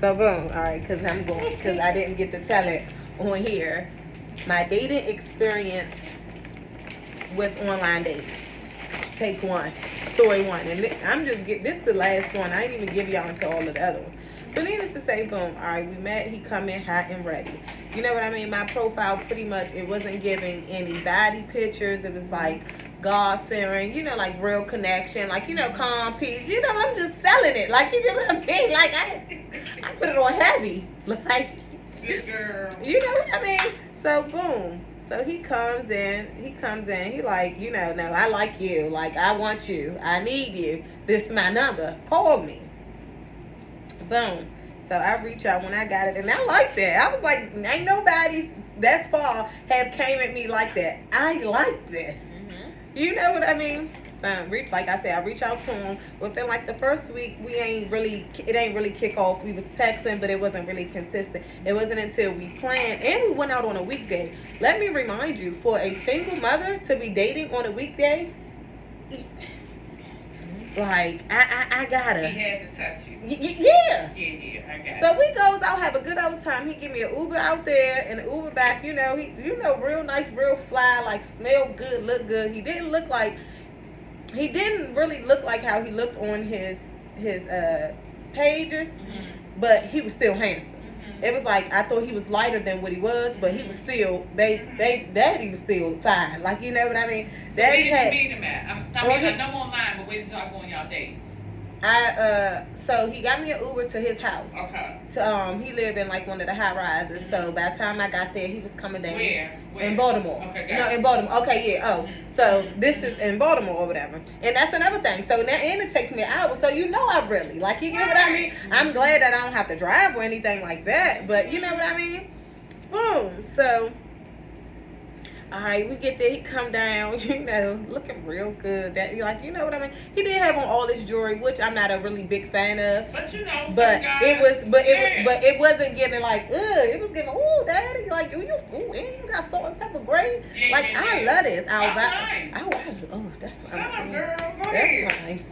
So boom, all right, because I didn't get to tell it on here. My dating experience with online dating. Take one, story one, and this is the last one. I didn't even give y'all into all of the other ones. But needless to say, boom, all right, we met. He come in hot and ready. You know what I mean? My profile pretty much, it wasn't giving any body pictures. It was like God fearing, like real connection, like calm, peace. I'm just selling it. Like, you get what I mean? Like I put it on heavy. Like, good girl. You know what I mean? So boom. So he comes in, he like, no, I like you. Like, I want you. I need you. This is my number. Call me. Boom. So I reach out when I got it, and I like that. I was like, ain't nobody thus far have came at me like that. I like this. Mm-hmm. You know what I mean? Like I said, I reach out to him. Within like the first week, it ain't really kick off. We was texting, but it wasn't really consistent. It wasn't until we planned, and we went out on a weekday. Let me remind you, for a single mother to be dating on a weekday, like I gotta. He had to touch you. Yeah. Yeah, I got it. So we goes out, have a good old time. He give me an Uber out there and an Uber back. He, real nice, real fly, like smell good, look good. He didn't really look like how he looked on his pages, but he was still handsome. It was like, I thought he was lighter than what he was, but he was still, Daddy was still fine. Like, you know what I mean? So Daddy where did you meet him at? I know online, but where did y'all go on y'all date? So he got me an Uber to his house. Okay. He lived in like one of the high rises. So by the time I got there, he was coming down. Where? In Baltimore. Okay, No, in Baltimore. Okay, yeah. Oh, so this is in Baltimore or whatever. And that's another thing. So now, and it takes me an hour. So I really, like, you get what I mean? I'm glad that I don't have to drive or anything like that. But you know what I mean? Boom. So, all right, we get there. He come down, looking real good. That, like, you know what I mean? He did have on all this jewelry, which I'm not a really big fan of. But but it wasn't giving like, it was giving, ooh, Daddy, like, and you got salt and pepper gravy. Yeah, like, I love this. Nice. That's what Shut I'm up, girl. Go That's ahead. nice.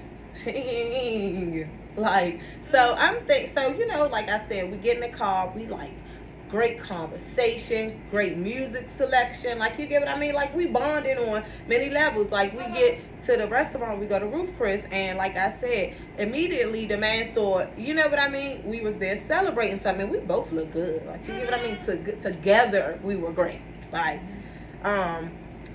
Like, so like I said, we get in the car, we like, great conversation, great music selection. Like, you get what I mean? Like, we bonding on many levels. Like, we get to the restaurant, we go to Roof Chris, and like I said, immediately the man thought, you know what I mean? We was there celebrating something. We both look good. Like, you get what I mean? Together, we were great. Like,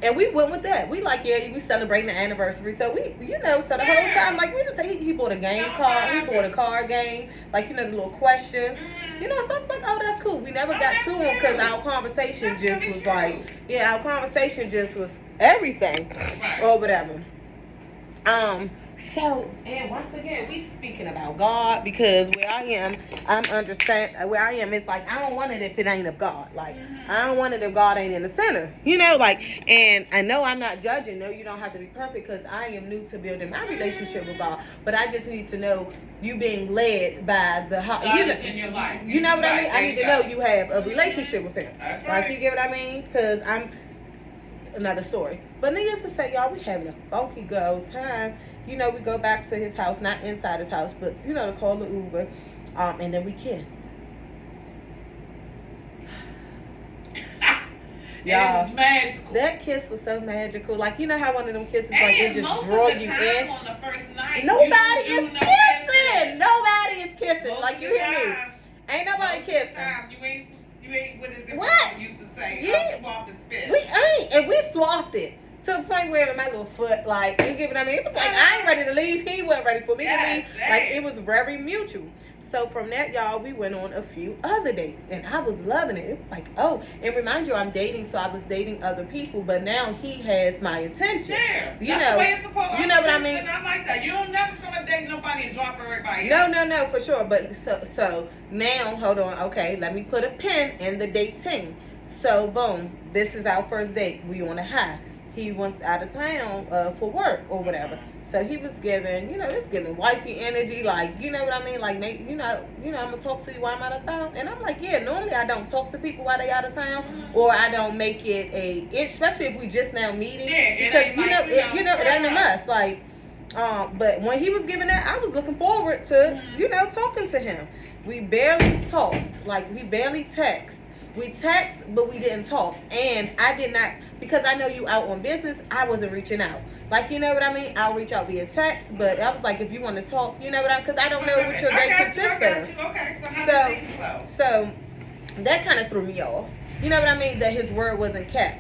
and we went with that. We like, we celebrating the anniversary. So we, so the whole time, like, we just say he bought a game card. He bought a card game. Like, the little questions. So I was like, oh, that's cool. We never got to him because our conversation just was like, our conversation just was everything or whatever. So, and once again, we speaking about God, because where I am, where I am, it's like, I don't want it if it ain't of God. Like, I don't want it if God ain't in the center. And I know I'm not judging. No, you don't have to be perfect, because I am new to building my relationship with God. But I just need to know you being led by the in your life. You know what I mean? I need to know you have a relationship with Him. That's Like, right. you get what I mean? Because another story. But needless to say, y'all, we having a funky good old time. We go back to his house, not inside his house, but to call the Uber, and then we kissed. Y'all, it was magical. That kiss was so magical. Like, how one of them kisses, and like, it just draw you in. On the first night, nobody is kissing. Nobody is kissing. Like, you hear me? Ain't nobody kissing. You ain't what is it? What? Used to say, Yeah. Swap and spit. We ain't, and we swapped it. To the point where my little foot, like, you get what I mean? It was like, I ain't ready to leave. He wasn't ready for me to leave. Like, it was very mutual. So from that, y'all, we went on a few other dates. And I was loving it. It was like, oh. And remind you, I'm dating, so I was dating other people. But now he has my attention. Yeah. That's the way it's supposed to be. You know what I mean? And I like that. You don't never gonna date nobody and drop everybody No, for sure. But so now, hold on. Okay, let me put a pin in the dating. So, boom. This is our first date. We on a high. He went out of town for work or whatever. So he was giving, it's giving wifey energy, like, you know what I mean? Like, maybe, I'm going to talk to you while I'm out of town. And I'm like, yeah, normally I don't talk to people while they out of town, or I don't make it especially if we just now meeting. Yeah, because, it ain't a must. Like, but when he was giving that, I was looking forward to, talking to him. We barely talked. Like, we barely text. We text, but we didn't talk. And I did not, because I know you out on business, I wasn't reaching out. Like, you know what I mean? I'll reach out via text, but I was like, if you want to talk, you know what I mean? Because I don't know what your day consists of. Okay, so how did things flow? So that kind of threw me off. You know what I mean? That his word wasn't kept.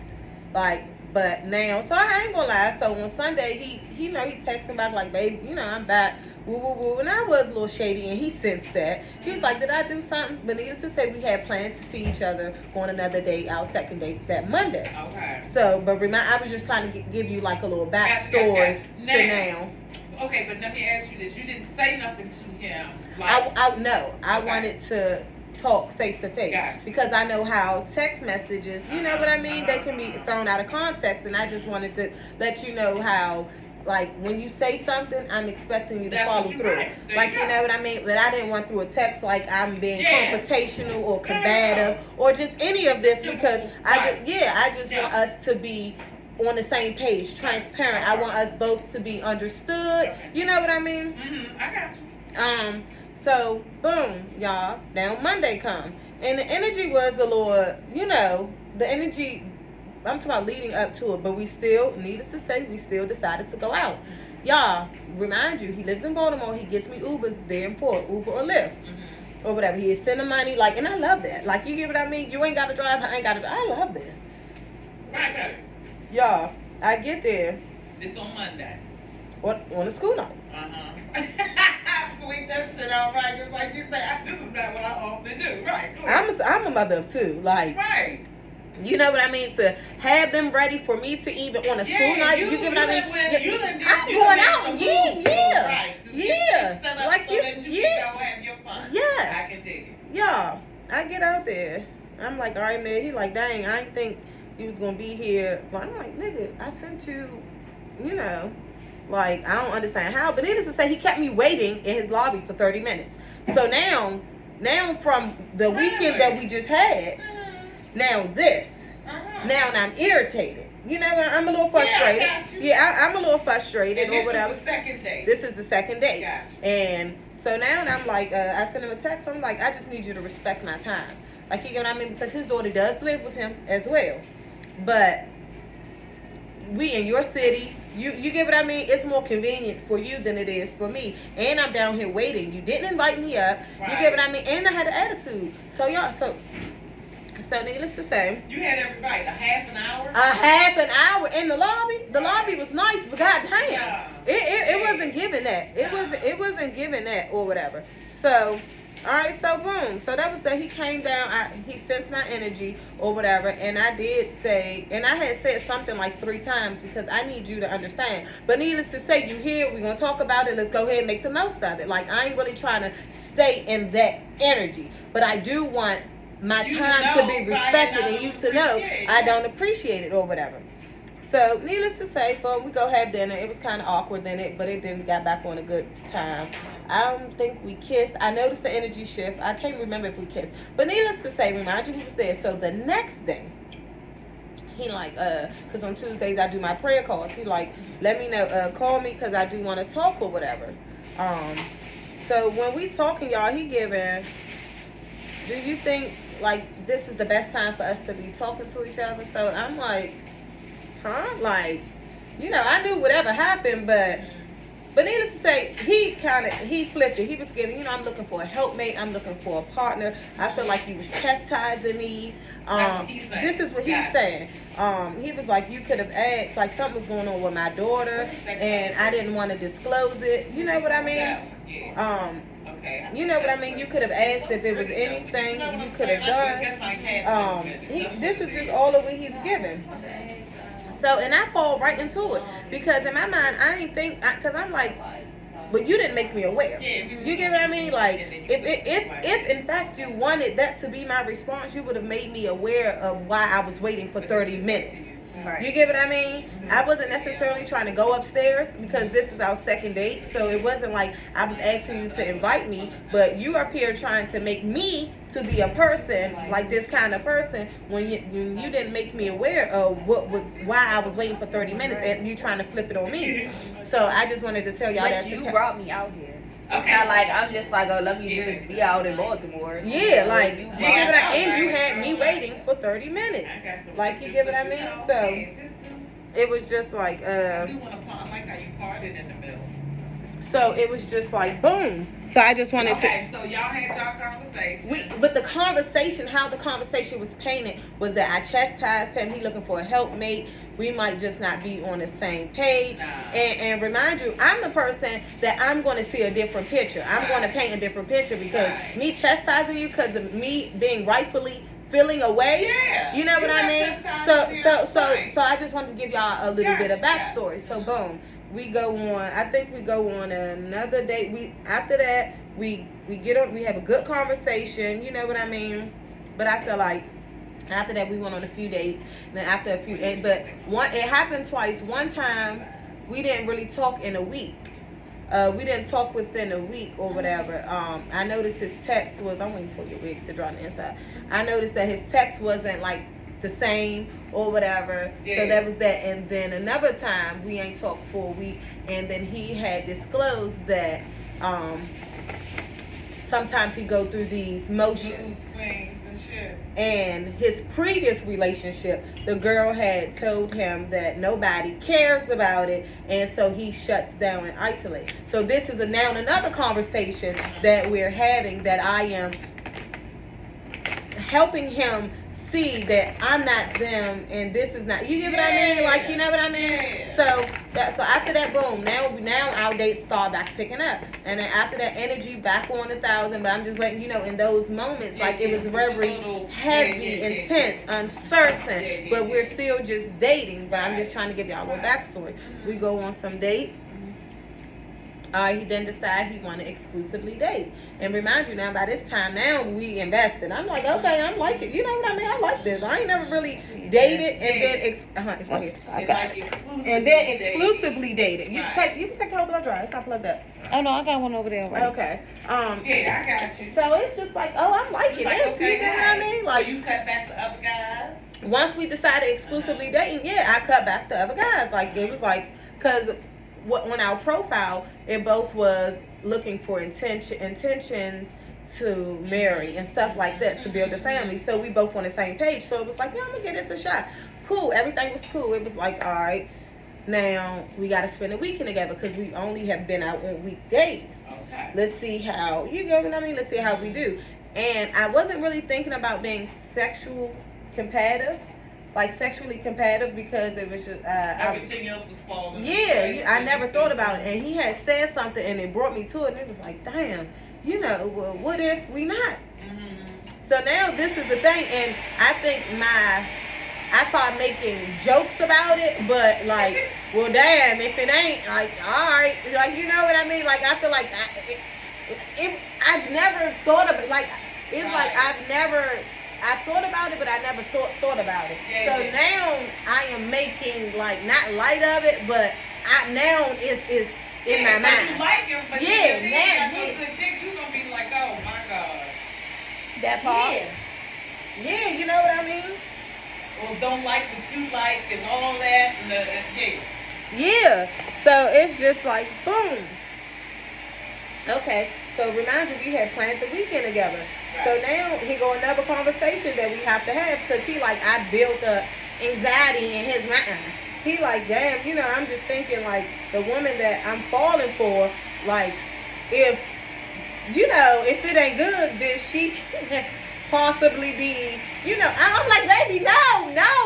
Like, but now, so I ain't gonna lie. So on Sunday, he texted back like, babe, I'm back. Woo, woo, woo. And I was a little shady, and he sensed that. He was like, did I do something? But needless to say, we had plans to see each other on another date, our second date, that Monday. Okay. So, but I was just trying to give you like a little backstory to now. Okay, but let me ask you this. You didn't say nothing to him. Like, I wanted to talk face to face, because I know how text messages, you know what I mean, they can be thrown out of context, and I just wanted to let you know how, like, when you say something, I'm expecting you to follow through. Like, you know what I mean? But I didn't want through a text like I'm being confrontational or combative or just any of this, because I just want us to be on the same page, transparent. I want us both to be understood. You know what I mean? I got you. So, boom, y'all. Now Monday come. And the energy was a little, the energy, I'm talking about leading up to it, but we still, needless to say, we still decided to go out. Y'all, remind you, he lives in Baltimore. He gets me Ubers there and forth, Uber or Lyft. Or whatever. He is sending money, like, and I love that. Like, you get what I mean? You ain't got to drive, I ain't got to drive. I love this. Right. Y'all, I get there. This on Monday. What, on a school night. Sweet that shit out, right? Just like you say, this is not what I often do. Right, cool. I'm a mother of two. Like, right. You know what I mean? To have them ready for me to even on a school night. You get what I mean? I'm going out. Yeah. Like, so that you can go have your fun. Yeah. I can dig it. Yeah. I get out there. I'm like, all right, man. He like, dang, I didn't think you was going to be here. But I'm like, nigga, I sent you, like, I don't understand how. But needless to say, he kept me waiting in his lobby for 30 minutes. So now from the weekend that we just had, now this. Now I'm irritated. You know what? I'm a little frustrated. I'm a little frustrated or whatever. This is the second day. This is the second day. Gotcha. And so now I'm like, I sent him a text. I'm like, I just need you to respect my time. Like, you know what I mean? Because his daughter does live with him as well. But we in your city, you get what I mean? It's more convenient for you than it is for me. And I'm down here waiting. You didn't invite me up. Right. You get what I mean? And I had an attitude. So y'all, so needless to say, you had everybody a half an hour. A half an hour in the lobby. The lobby was nice, but goddamn, it wasn't giving that. It wasn't giving that or whatever. So, all right, so boom. So that was that. He came down. He sensed my energy or whatever, and I did say, and I had said something like 3 times because I need you to understand. But needless to say, you here. We're gonna talk about it. Let's go ahead and make the most of it. Like, I ain't really trying to stay in that energy, but I do want my time to be respected and you to know I don't appreciate it or whatever. So needless to say, boom, we go have dinner. It was kind of awkward in it, but it didn't got back on a good time. I don't think we kissed. I noticed the energy shift. I can't remember if we kissed, but needless to say, remind you he was there. So the next day, he like, cause on Tuesdays I do my prayer calls. He like, let me know, call me cause I do want to talk or whatever. So when we talking, y'all, he giving, do you think like this is the best time for us to be talking to each other? So I'm like, huh? Like, I knew whatever happened, but needless to say, he flipped it. He was giving, I'm looking for a helpmate. I'm looking for a partner. I feel like he was chastising me. This is what he was saying. He was like, you could have asked, like something was going on with my daughter, and I didn't want to disclose it. You know what I mean? You know what I mean? You could have asked if it was anything you could have done. This is just all of what he's given. So, and I fall right into it because in my mind, I ain't think, because I'm like, but you didn't make me aware. You get what I mean? Like, if in fact you wanted that to be my response, you would have made me aware of why I was waiting for 30 minutes. Right. You get what I mean? I wasn't necessarily trying to go upstairs because this is our second date. So it wasn't like I was asking you to invite me, but you are up here trying to make me to be a person, like this kind of person, when you didn't make me aware of why I was waiting for 30 minutes and you trying to flip it on me. So I just wanted to tell y'all that you brought me out here. It's not like I'm just like, oh, let me just be out in Baltimore. Yeah, like you you give it, and you had me waiting for 30 minutes. Like you give it, I mean. So it was just like I do want to I like how you parted in the middle. So it was just like boom. So I just wanted to. Okay, so y'all had y'all conversation. But the conversation, how the conversation was painted, was that I chastised him. He looking for a helpmate. We might just not be on the same page. And remind you, I'm the person that I'm going to see a different picture. I'm going to paint a different picture because me chastising you because of me being rightfully feeling away. Yeah. You know what I mean? So I just wanted to give y'all a little bit of backstory. So boom. We go on. I think we go on another date. After that we get on. We have a good conversation. You know what I mean? But I feel like after that we went on a few dates. And then after a few, but it happened twice. One time we didn't really talk in a week. We didn't talk within a week or whatever. I noticed his text was. I'm waiting for your wig to dry on the inside. I noticed that his text wasn't like the same or whatever. So that was that. And then another time we ain't talked for a week, and then he had disclosed that sometimes he go through these motions. Mood swings and shit. And his previous relationship, the girl had told him that nobody cares about it, and so he shuts down and isolates. So this is now another conversation that we're having, that I am helping him see that I'm not them and this is not, you get what I mean? Like, you know what I mean? So after that, boom, now our dates start back picking up, and then after that, energy back on 1,000. But I'm just letting you know, in those moments, like it was very heavy, intense, uncertain, but we're still just dating. But I'm just trying to give y'all a little backstory. We go on some dates. He then decided he wanted to exclusively date. And remind you, now by this time now we invested. I'm like, okay, I'm like it. You know what I mean? I like this. I ain't never really dated and then it's right here. Okay. And then exclusively dated. You can take the whole blow dry. It's not plugged up. Oh no, I got one over there. Right? Okay. Yeah, I got you. So it's just like, oh, I'm liking like, this. Okay, you know what I mean? Like, so you cut back to other guys. Once we decided exclusively dating, I cut back to other guys. Like it was like, cause on our profile, it both was looking for intentions to marry and stuff like that, to build a family. So we both on the same page. So it was like, I'm gonna give this a shot. Cool, everything was cool. It was like, all right, now we got to spend a weekend together because we only have been out on weekdays. Okay. Let's see how, you get what I mean? Let's see how we do. And I wasn't really thinking about being sexually compatible, because it was just everything else was falling. Yeah, I never thought about it. And he had said something, and it brought me to it. And it was like, damn, well, what if we not? Mm-hmm. So now this is the thing, and I think I started making jokes about it, but like, well, damn, if it ain't, like, all right, like, you know what I mean? Like, I feel like I've never thought of it. Like, it's like I thought about it, but I never thought about it. Now I am making, like, not light of it, but now it's in my mind. You like him, but now you're gonna be like, oh my God. That part. Yeah, you know what I mean? Or don't like what you like and all that, and yeah. So it's just like, boom. Okay. So remind you, we had planned the weekend together. Right. So now he go another conversation that we have to have, because he like, I built up anxiety in his mind. He like, damn, I'm just thinking like the woman that I'm falling for, like if it ain't good, then she can possibly be, I'm like, baby, no,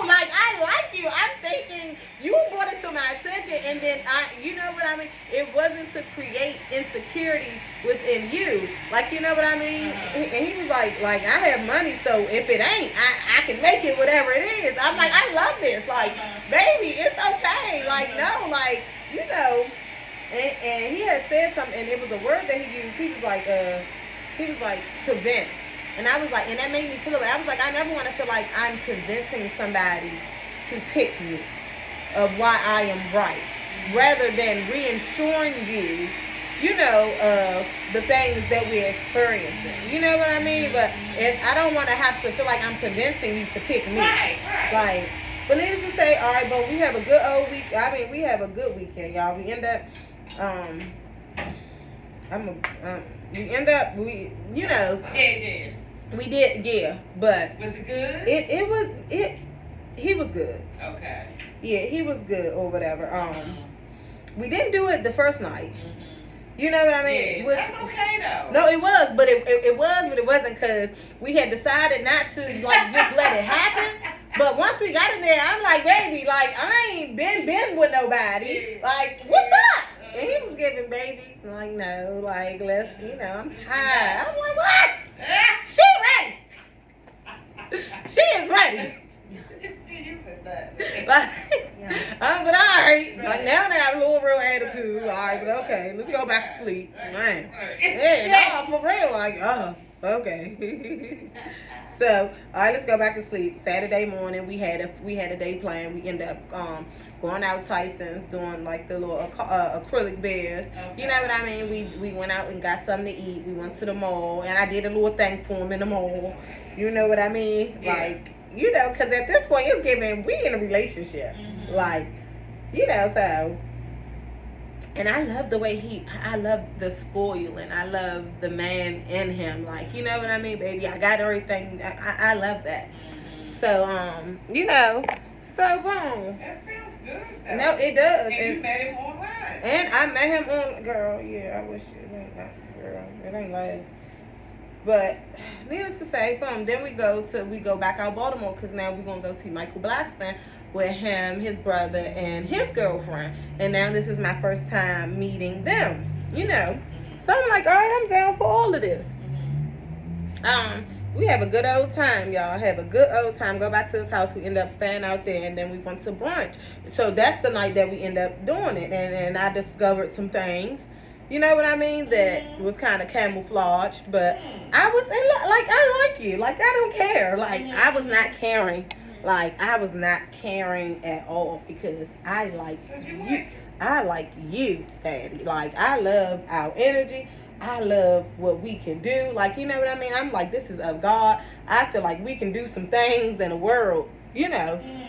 like I like you. I'm thinking you brought it to my attention, and then you know what I mean? It wasn't to create insecurities within you. Like, you know what I mean? And he was like, I have money, so if it ain't, I can make it whatever it is. I'm like, I love this. Like, baby, it's okay. Like, no, like, and he had said something, and it was a word that he used. He was like, convinced. And I was like, and that made me feel away. I was like, I never want to feel like I'm convincing somebody to pick me of why I am right, rather than reassuring you, of the things that we're experiencing. You know what I mean? But if I don't want to have to feel like I'm convincing you to pick me. Right. Like, but needless to say, all right, but we have a good we have a good weekend, y'all. We end up we end up, Yeah. we did, yeah, but Was it good? he was good. Okay. Yeah, he was good or whatever. We didn't do it the first night. You know what I mean? Yeah, Which, that's okay though. no, it was, but it wasn't because we had decided not to like just let it happen. But once we got in there, I'm like, baby, like I ain't been with nobody. Like, what's up? And he was giving baby, like, no, like let's, I'm tired. I'm like, what? She ready. She is ready. You said that. Like, Yeah. but all right. Like now they got a little real attitude. All right, but okay, let's go back to sleep. Man, yeah, no, for real. Like, oh, okay. So, all right, let's go back to sleep. Saturday morning, we had a day plan. We ended up going out Tyson's, doing like the little acrylic bears. Okay. You know what I mean? We went out and got something to eat. We went to the mall, and I did a little thing for him in the mall. You know what I mean? Yeah. Like, because at this point, it's giving, we in a relationship. Like, so. And I love the way I love the spoiling. I love the man in him. Like, you know what I mean, baby? I got everything. I love that. So, so boom. That sounds good though. No, it does. And you met him online. And I met him on, girl, yeah, I wish it ain't, girl, it ain't last. But, needless to say, boom, then we go back out Baltimore, because now we're going to go see Michael Blackston with him, his brother, and his girlfriend. And now this is my first time meeting them, So I'm like, all right, I'm down for all of this. We have a good old time, y'all. Have a good old time. Go back to his house. We end up staying out there, and then we went to brunch. So that's the night that we end up doing it. And I discovered some things, you know what I mean, that was kind of camouflaged. But I was I like you. Like, I don't care. Like, I was not caring. Like, I was not caring at all, because I like you. I like you, Daddy. Like, I love our energy. I love what we can do. Like, you know what I mean? I'm like, this is of God. I feel like we can do some things in the world,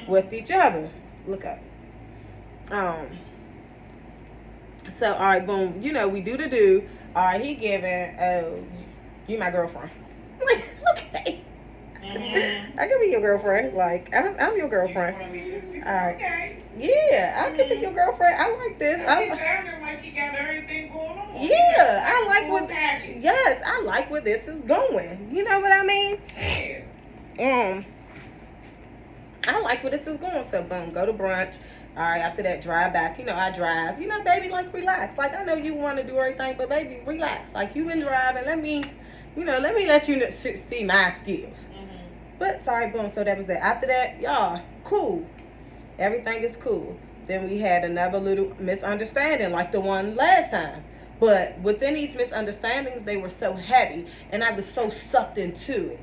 with each other. Look up. So, all right, boom. We do. All right, he giving, oh, you my girlfriend. Okay. I can be your girlfriend. Like, I'm your girlfriend. All right. Okay. Yeah, I can be your girlfriend. I like this. It sounded like you got everything going on. Yeah, I like what. Package. Yes, I like where this is going. You know what I mean? Yeah. I like where this is going. So boom, go to brunch. All right, after that, drive back. I drive. Baby, like, relax. Like, I know you want to do everything, but baby, relax. Like, you been driving. Let me let you see my skills. But sorry, boom. So that was that. After that, y'all, cool. Everything is cool. Then we had another little misunderstanding, like the one last time. But within these misunderstandings, they were so heavy, and I was so sucked into it.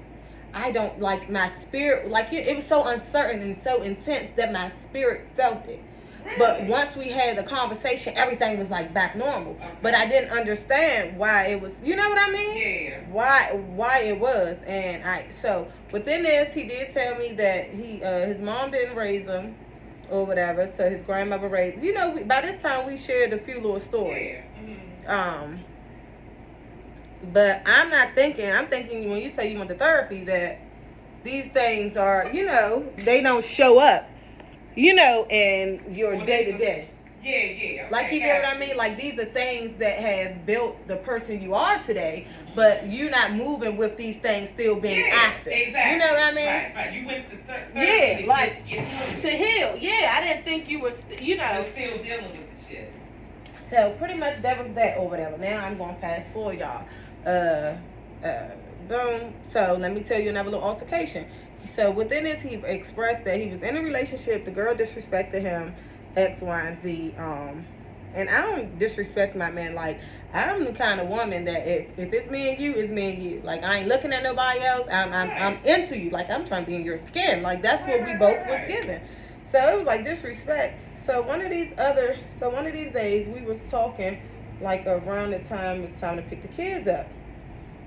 I don't like my spirit. Like, it was so uncertain and so intense that my spirit felt it. Really? But once we had the conversation, everything was like back normal. Okay. But I didn't understand why it was. You know what I mean? Yeah. Why it was. And so within this, he did tell me that his mom didn't raise him or whatever. So his grandmother raised. By this time we shared a few little stories. Yeah. But I'm not thinking. I'm thinking when you say you went to therapy that these things are, they don't show up. In your day to day. Yeah. Okay, Like, you get what I mean? Like, these are things that have built the person you are today, but you're not moving with these things still being active. Exactly. You know what I mean? Right. You went to Yeah, like, get to heal. Yeah, I didn't think you were, You're still dealing with the shit. So, pretty much that was that or whatever. Now, I'm going to fast forward, y'all. Boom. So, let me tell you another little altercation. So within this, he expressed that he was in a relationship. The girl disrespected him, X, Y, and Z. And I don't disrespect my man. Like, I'm the kind of woman that if it's me and you, it's me and you. Like, I ain't looking at nobody else. I'm into you. Like, I'm trying to be in your skin. Like, that's what we both was given. So it was like disrespect. So one of these days we was talking, like, around the time it's time to pick the kids up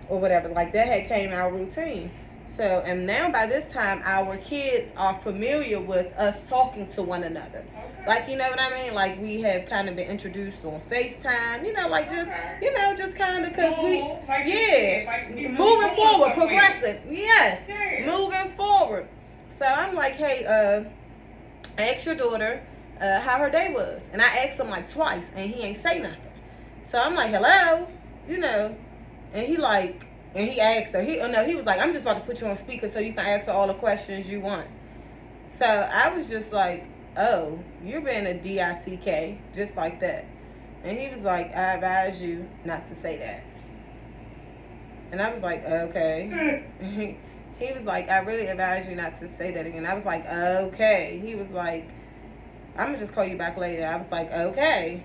or whatever. Like, that had came our routine. So, and now by this time, our kids are familiar with us talking to one another. Okay. Like, you know what I mean? Like, we have kind of been introduced on FaceTime, you know, like just, Okay. you know, just kind of because we, Normal, like you yeah, said, like we moving going forward, somewhere. progressing. Yes, Yeah. moving forward. So I'm like, hey, I asked your daughter how her day was. And I asked him like twice, and he ain't say nothing. So I'm like, hello, you know, and he like, and he asked her, he was like, I'm just about to put you on speaker so you can ask her all the questions you want. So I was just like, oh, you're being a DICK, just like that. And he was like, I advise you not to say that. And I was like, okay. He was like, I really advise you not to say that again. I was like, okay. He was like, I'm gonna just call you back later. I was like, okay.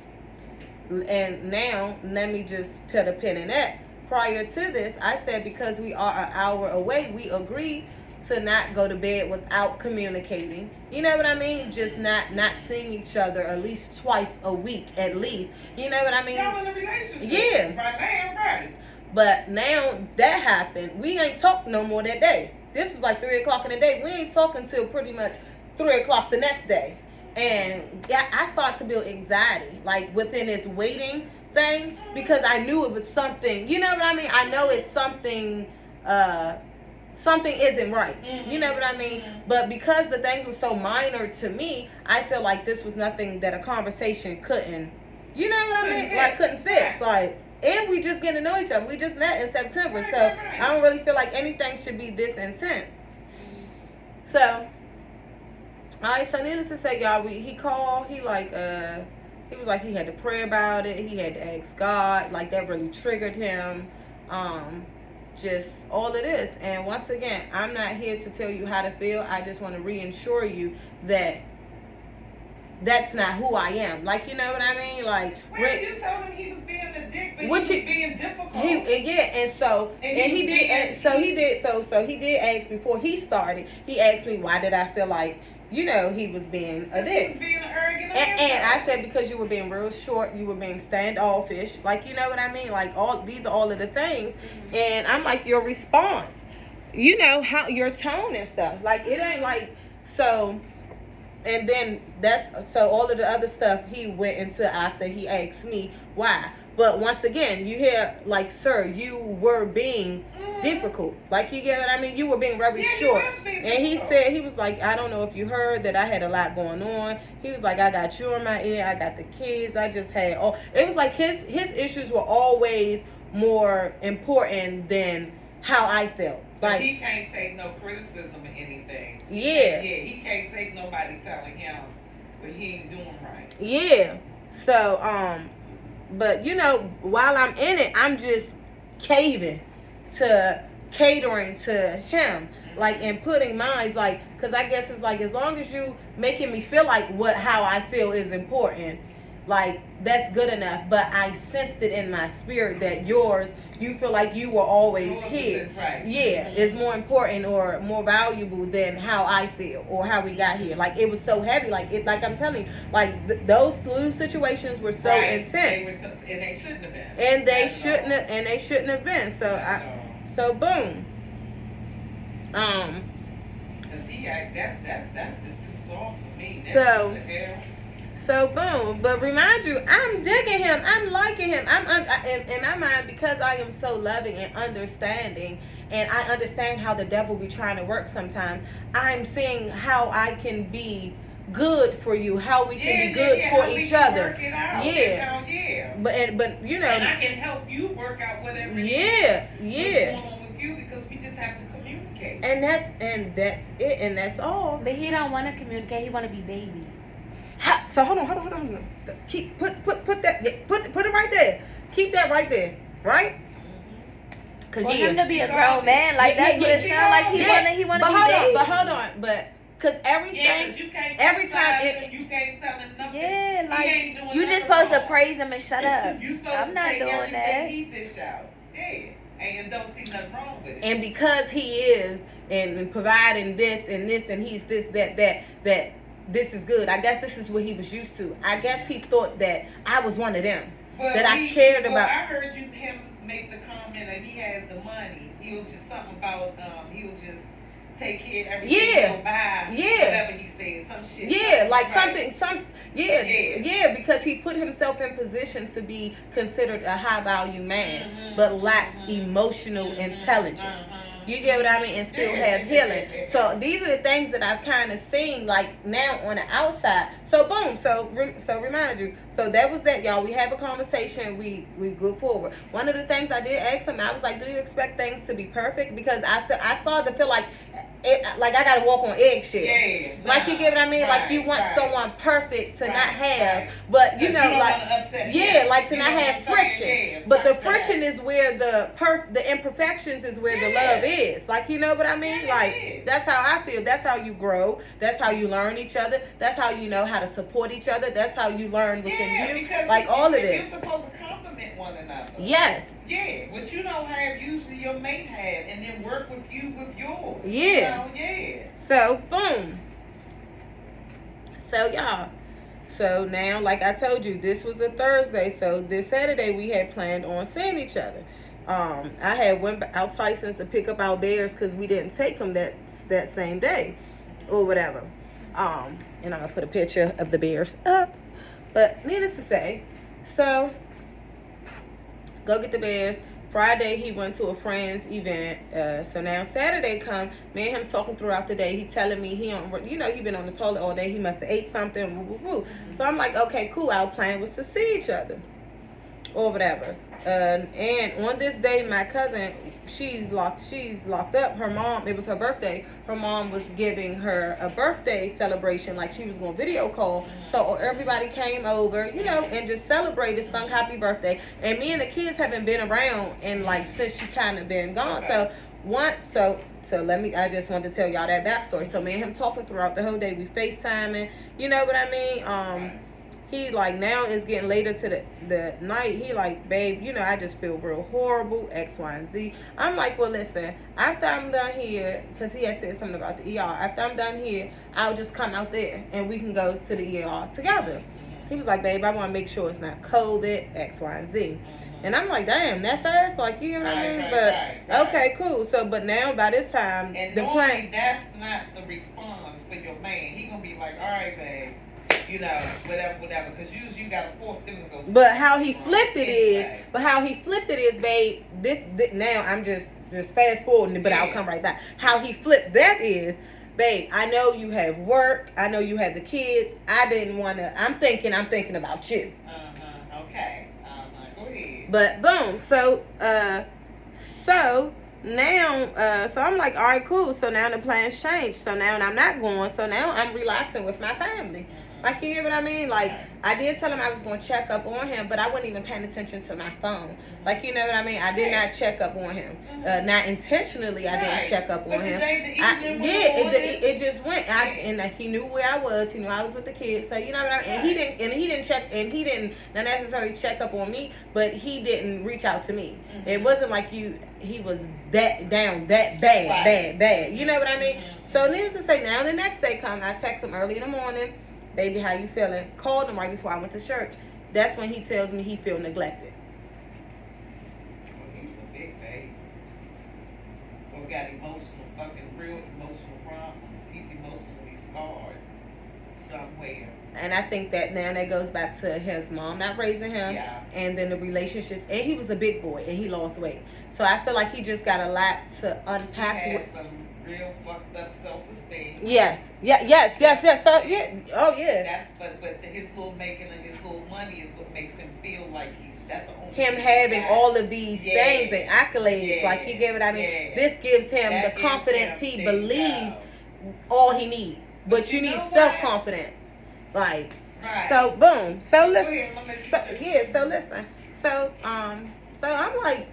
And now, let me just put a pin in that. Prior to this, I said because we are an hour away, we agreed to not go to bed without communicating. You know what I mean? Just not seeing each other at least twice a week, at least. You know what I mean? Y'all in a relationship. Yeah. Right now, right. But now that happened, we ain't talk no more that day. This was like 3 o'clock in the day. We ain't talking till pretty much 3 o'clock the next day. And I started to build anxiety, like within this waiting thing, because I knew it was something, you know what I mean? I know it's something, something isn't right. Mm-hmm. You know what I mean? But because the things were so minor to me, I feel like this was nothing that a conversation couldn't, you know what I mean? Like couldn't fix. Like, and we just getting to know each other. We just met in September. So I don't really feel like anything should be this intense. So, alright, so needless to say, y'all, he called, he was like he had to pray about it, he had to ask God, like that really triggered him. Just all of this. And once again, I'm not here to tell you how to feel. I just want to reassure you that that's not who I am. Like, you know what I mean? Like, well, you told him he was being a dick, but which he was being difficult. He did ask before he started. He asked me why did I feel like, you know, he was being a dick. He was being arrogant. And I said because you were being real short, you were being standoffish. Like, you know what I mean? Like these are all of the things. Mm-hmm. And I'm like, your response, you know, how your tone and stuff. Like, it ain't like so. And then so all of the other stuff he went into after he asked me why. But once again, you hear like, sir, you were being difficult. Like, you get what I mean? You were being very short. And he said, he was like, I don't know if you heard that I had a lot going on. He was like, I got you in my ear. I got the kids. I just had all. It was like his issues were always more important than how I felt. Like, he can't take no criticism or anything. Yeah. He can't take nobody telling him what he ain't doing right. Yeah. So, but you know, while I'm in it, I'm just catering to him, like, and putting minds, like, because I guess it's like, as long as you making me feel like how I feel is important, like, that's good enough. But I sensed it in my spirit that you feel like you were always here. Right. Yeah, it's more important or more valuable than how I feel or how we got here. Like, it was so heavy. Like, I'm telling you, like, those two situations were so intense. And they shouldn't have been. And they shouldn't have been. So boom. See, that's just too soft for me. So boom, but remind you, I'm digging him. I'm liking him. In my mind, because I am so loving and understanding, and I understand how the devil be trying to work sometimes. I'm seeing how I can be good for you, how we can be good for each other. Work it out. Yeah. But you know. And I can help you work out whatever. What's going on with you, because we just have to communicate. And that's it, and that's all. But he don't want to communicate. He want to be baby. So hold on. Keep put that. Put it right there. Keep that right there. Right? Cause for him to be a grown man, like that's what it sounds like. He wanna be baby. But hold on. Cause everything, every time you can't tell him nothing. Yeah, like you just supposed to praise him and shut up. I'm not doing that. He dish out. Yeah. And don't see nothing wrong with it. And because he is and providing this and he's this that this is good. I guess this is what he was used to. I guess he thought that I was one of them. That I cared about. I heard him make the comment that he has the money, he'll just something about he'll just take care of everything. He'll buy whatever he said, some shit. Yeah, like because he put himself in position to be considered a high value man, but lacks emotional intelligence. You get what I mean? And still have healing. So these are the things that I've kind of seen, like, now on the outside. So boom. So remind you. So that was that, y'all. We have a conversation. We go forward. One of the things I did ask him, I was like, do you expect things to be perfect? Because I started to feel like like I gotta walk on eggshells. Yeah. Like, you get what I mean? Like, you want someone perfect to not have, but you know, like, like to not have friction. But the friction is where the imperfections is where the love is. Like, you know what I mean? Like, that's how I feel. That's how you grow. That's how you learn each other. That's how you know how to support each other. That's how you learn within you. Like, all of this. You're supposed to compliment one another. Yes. Yeah, what you don't have, usually your mate have, and then work with you with yours. Yeah. You know, So, boom. So, y'all. So, now, like I told you, this was a Thursday. So, this Saturday, we had planned on seeing each other. I had went out Tyson's to pick up our bears because we didn't take them that same day or whatever. And I'm going to put a picture of the bears up. But, needless to say, so, go get the bears. Friday, he went to a friend's event. So now Saturday come, me and him talking throughout the day. He telling me he been on the toilet all day. He must have ate something. Woo, woo, woo. So I'm like, okay, cool. Our plan was to see each other or whatever. And on this day, my cousin, she's locked up. Her mom, it was her birthday. Her mom was giving her a birthday celebration, like she was going to video call. So everybody came over, and just celebrated, sung happy birthday. And me and the kids haven't been around since she kind of been gone. So I just wanted to tell y'all that backstory. So me and him talking throughout the whole day. We FaceTiming, you know what I mean? He now it's getting later to the night. He like, babe, I just feel real horrible, X, Y, and Z. I'm like, well, listen, after I'm done here, because he had said something about the ER. After I'm done here, I'll just come out there and we can go to the ER together. He was like, babe, I want to make sure it's not COVID, X, Y, and Z. And I'm like, damn, that fast? Like, you know what I mean? But, okay, cool. So, but now by this time, and the plan. That's not the response for your man. He going to be like, all right, babe. Whatever, because usually you gotta force them to go. But how he flipped it is, babe. This now I'm just fast forwarding, but I'll come right back. How he flipped that is, babe, I know you have work. I know you have the kids. I didn't want to. I'm thinking about you. Okay. Go ahead. But boom. So now, so I'm like, all right, cool. So now the plans changed. So now I'm not going. So now I'm relaxing with my family. Like, you hear what I mean? Like, I did tell him I was going to check up on him, but I wasn't even paying attention to my phone. Like, you know what I mean? I did not check up on him. Not intentionally, I didn't check up on him. It just went. And he knew where I was. He knew I was with the kids. So, you know what I mean? And he didn't not necessarily check up on me, but he didn't reach out to me. It wasn't like he was that down, that bad. You know what I mean? So, needless to say, now the next day come, I text him early in the morning. Baby, how you feeling? Called him right before I went to church. That's when he tells me he feel neglected. Well, he's a big baby. Or got real emotional problems. He's emotionally scarred somewhere. And I think that now that goes back to his mom not raising him, and then the relationships. And he was a big boy, and he lost weight. So I feel like he just got a lot to unpack. He had some real fucked up self-esteem. Yes. So, oh yeah. But his little making and his little money is what makes him feel like that's the only him having all of these things and accolades. Like, you get what I mean? This gives him the confidence he believes all he needs. But you need self-confidence. Like, so boom. So listen. So listen. So I'm like,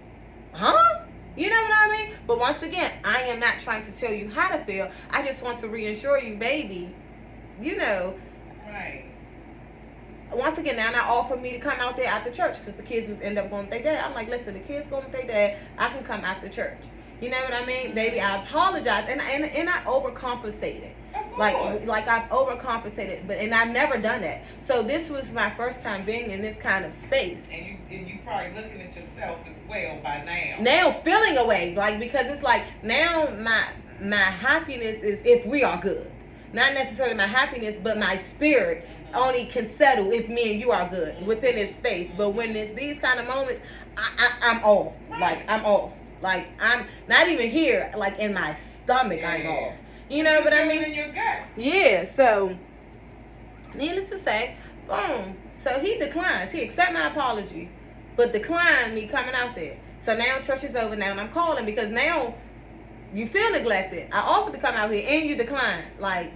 huh? You know what I mean? But once again, I am not trying to tell you how to feel. I just want to reassure you, baby. Right. Once again, now not offer me to come out there after church because the kids was end up going with their dad. I'm like, listen, the kids going with their dad. I can come after church. You know what I mean? Baby, I apologize. And I overcompensated. Like I've overcompensated, and I've never done that. So this was my first time being in this kind of space. And you probably looking at yourself as well by now. Now feeling away, like, because it's like now my happiness is if we are good. Not necessarily my happiness, but my spirit only can settle if me and you are good within this space. But when it's these kind of moments, I'm off. Like, I'm off. Like, I'm not even here, like, in my stomach, I'm off. You know what I mean? In your gut. Yeah, so, needless to say, boom. So he declines. He accepted my apology, but declined me coming out there. So now church is over now, and I'm calling because now you feel neglected. I offered to come out here, and you declined. Like,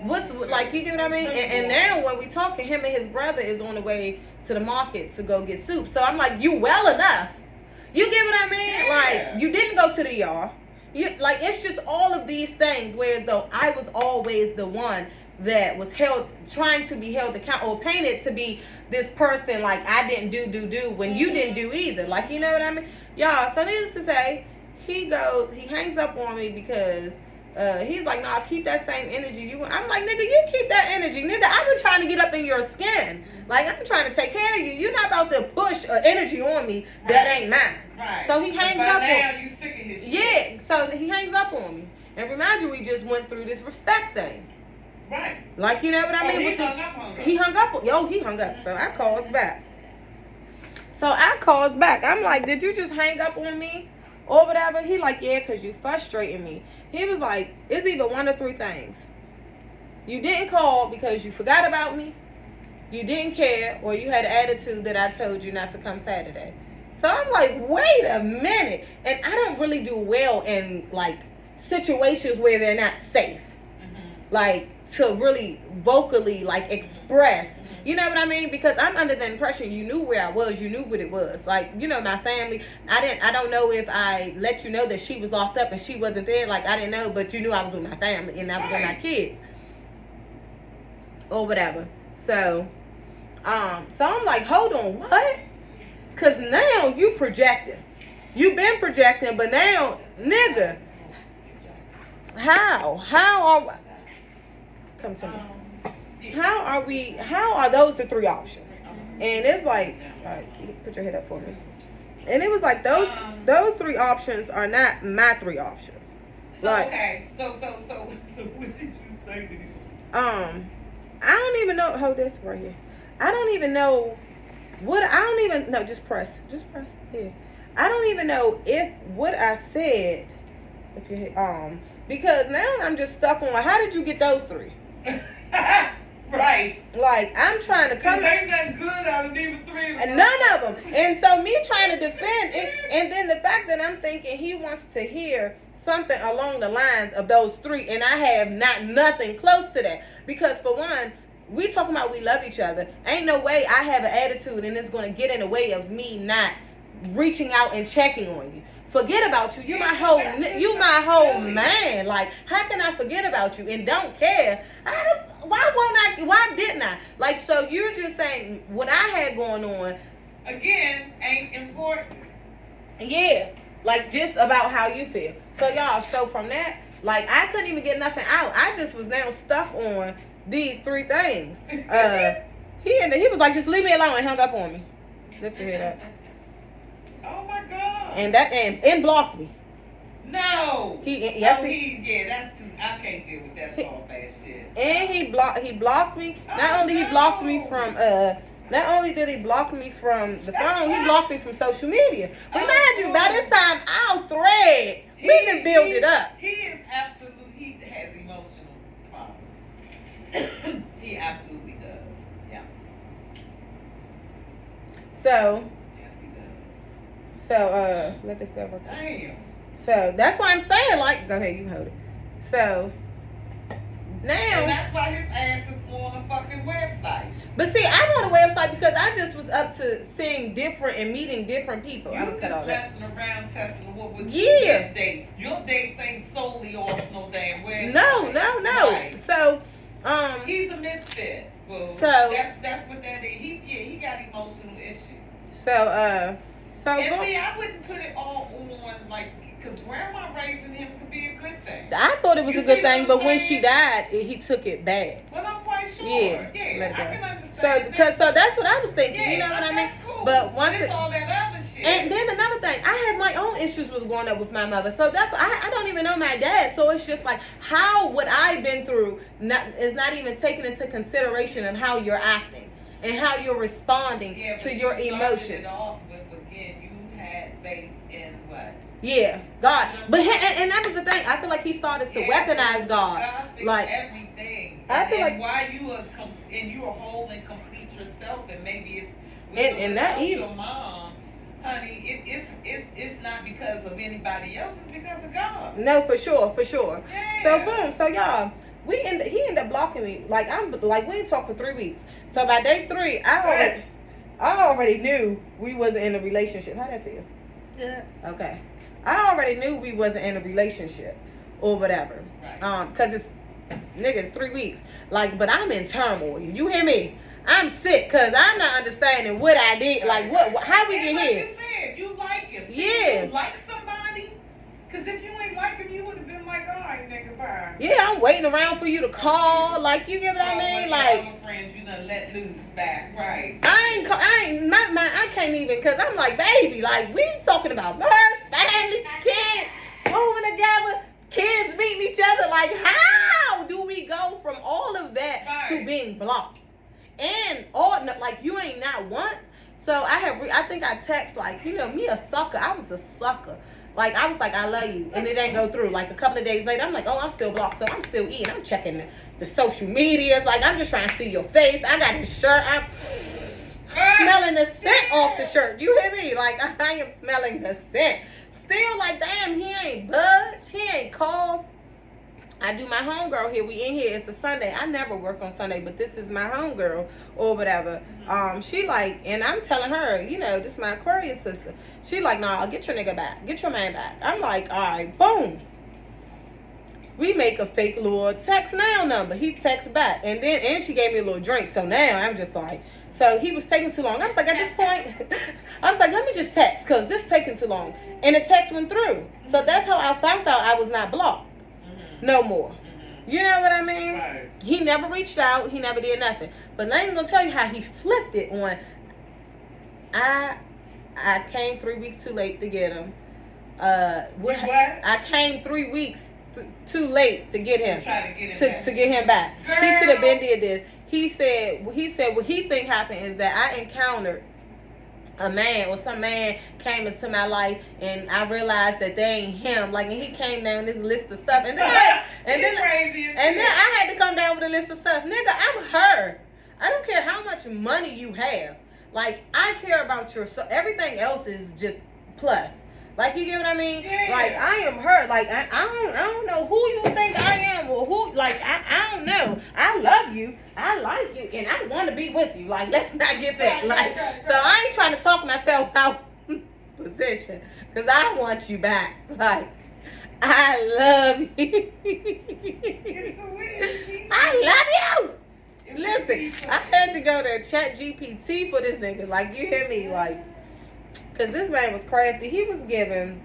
what's like, you get what I mean? And now when we talking, him and his brother is on the way to the market to go get soup. So I'm like, you well enough. You get what I mean? Yeah. Like, you didn't go to the ER. You, like, it's just all of these things, whereas though I was always the one that was trying to be held accountable, or painted to be this person like I didn't do when you didn't do either. Like, you know what I mean? Y'all, so needless to say, he hangs up on me because he's like, nah, keep that same energy. I'm like, nigga, you keep that energy. Nigga, I've been trying to get up in your skin. Like, I'm trying to take care of you. You're not about to push energy on me that ain't mine. Right. So he hangs up on me. You sick of his shit. Yeah, so he hangs up on me. And remind you, we just went through this respect thing. Right. Like, you know what I mean? He hung up on her. He hung up. He hung up. So I calls back. I'm like, did you just hang up on me? Or whatever. He like, yeah, because you frustrating me. He was like, it's either one of three things. You didn't call because you forgot about me, you didn't care, or you had an attitude that I told you not to come Saturday. So I'm like, wait a minute. And I don't really do well in, like, situations where they're not safe. Like, to really vocally, like, express. You know what I mean? Because I'm under the impression you knew where I was. You knew what it was. Like, you know, my family. I don't know if I let you know that she was locked up and she wasn't there. Like, I didn't know, but you knew I was with my family and I was with my kids. Or whatever. So I'm like, hold on, what? Because now you projecting. You've been projecting, but now, nigga, how are, come to me. How are those the three options? And it's like, all right, put your head up for me. And it was like, those three options are not my three options. So, like, okay, so what did you say to him? I don't even know, hold this right here. I don't even know just press here. I don't even know if what I said, if you hit, because now I'm just stuck on, how did you get those three? Right. Like, I'm trying to come. Ain't nothing good out of even three. None of them. And so me trying to defend it, and then the fact that I'm thinking he wants to hear something along the lines of those three, and I have nothing close to that. Because for one, we talking about we love each other. Ain't no way I have an attitude and it's going to get in the way of me not reaching out and checking on you. Forget about you. You my whole man. Like, how can I forget about you and don't care? Why didn't I? Like, so you're just saying what I had going on, again, ain't important. Yeah. Like, just about how you feel. So y'all, so from that, like, I couldn't even get nothing out. I just was now stuck on these three things. He was like, just leave me alone, and hung up on me. Lift your head up. Oh my God. And blocked me. No. That's too. I can't deal with that soft ass shit. And he blocked me. Not only did he block me from the phone, he blocked me from social media. Remind you, by this time our thread, we done built it up. He has emotional problems. He absolutely does. Yeah. So Yes, he does. So let this go. Damn. So that's why I'm saying, like, go ahead, you hold it. So now, and that's why his ass is on a fucking website. But see, I'm on a website because I just was up to seeing different and meeting different people. You I'm just cut all that. messing around, testing what would Yeah. dates. Your dates ain't solely off no damn website. No. Right. So he's a misfit. Well, so that's what that is. He got emotional issues. So and see, I wouldn't put it all on, like, because grandma raising him could be a good thing. I thought it was a good thing, but when she died, he took it bad. Well, I'm quite sure. Yeah, let it go. I can understand. So that's what I was thinking. Yeah, you know what I mean? Cool. But once it's all that other shit. And then another thing, I have my own issues with growing up with my mother. So that's I don't even know my dad. So it's just like how what I've been through is not even taken into consideration of how you're acting and how you're responding to your emotions. It off with, again, you had faith in what? Yeah, God. But and that was the thing. I feel like he started to weaponize God. Like everything. I feel like why you are you are whole and complete yourself, and maybe it's and that your mom. Honey, it's not because of anybody else. It's because of God. No, for sure. Yeah. So boom. So y'all, he ended up blocking me. Like we ain't talked for 3 weeks. So by day 3, I already knew we wasn't in a relationship. How'd that feel? Yeah. Okay. I already knew we wasn't in a relationship or whatever. Right. Cause it's 3 weeks. Like, but I'm in turmoil. You hear me? I'm sick because I'm not understanding what I did. Like, how we get here? Like you said, you like him. Yeah. You like somebody? Because if you ain't like him, you would have been like, all right, nigga, bye. Yeah, I'm waiting around for you to call. Like, you get what I mean? Like, friends, you done let loose back, right? I can't even, because I'm like, baby, like, we talking about birth, family, kids, moving together, kids meeting each other. Like, how do we go from all of that to being blocked? And all, like, you ain't not once. So I think I text, like, you know, me a sucker. I was a sucker. Like, I was like, I love you. And it didn't go through. Like, a couple of days later, I'm like, oh, I'm still blocked. So I'm still eating. I'm checking the social medias. Like, I'm just trying to see your face. I got his shirt. I'm smelling the scent off the shirt. You hear me? Like, I am smelling the scent. Still like, damn, he ain't budged. He ain't called. I do my homegirl here. We in here. It's a Sunday. I never work on Sunday, but this is my homegirl or whatever. She like, and I'm telling her, you know, this is my Aquarius sister. She like, nah, get your nigga back. Get your man back. I'm like, all right, boom. We make a fake little text now number. He texts back. And she gave me a little drink. So now I'm just like, so he was taking too long. I was like, at this point, I was like, let me just text because this is taking too long. And the text went through. So that's how I found out I was not blocked. No more. You know what I mean? Right. He never reached out. He never did nothing. But now I'm gonna tell you how he flipped it on. I came 3 weeks too late to get him. What? I came 3 weeks too late to get him. To get him back. Girl. He should have been did this. He said what he think happened is that I encountered a man or some man came into my life and I realized that they ain't him. Like, and he came down this list of stuff and then I had to come down with a list of stuff. Nigga, I'm her. I don't care how much money you have. Like, I care about your everything else is just plus. Like, you get what I mean? Yeah. Like, I am her. Like, I don't know who you think I am or who, like, I don't know. I love you. I like you. And I want to be with you. Like, let's not get that. Like, so I ain't trying to talk myself out position. Because I want you back. Like, I love you. I love you. Listen, I had to go to ChatGPT for this nigga. Like, you hear me? Like, because this man was crafty. He was giving,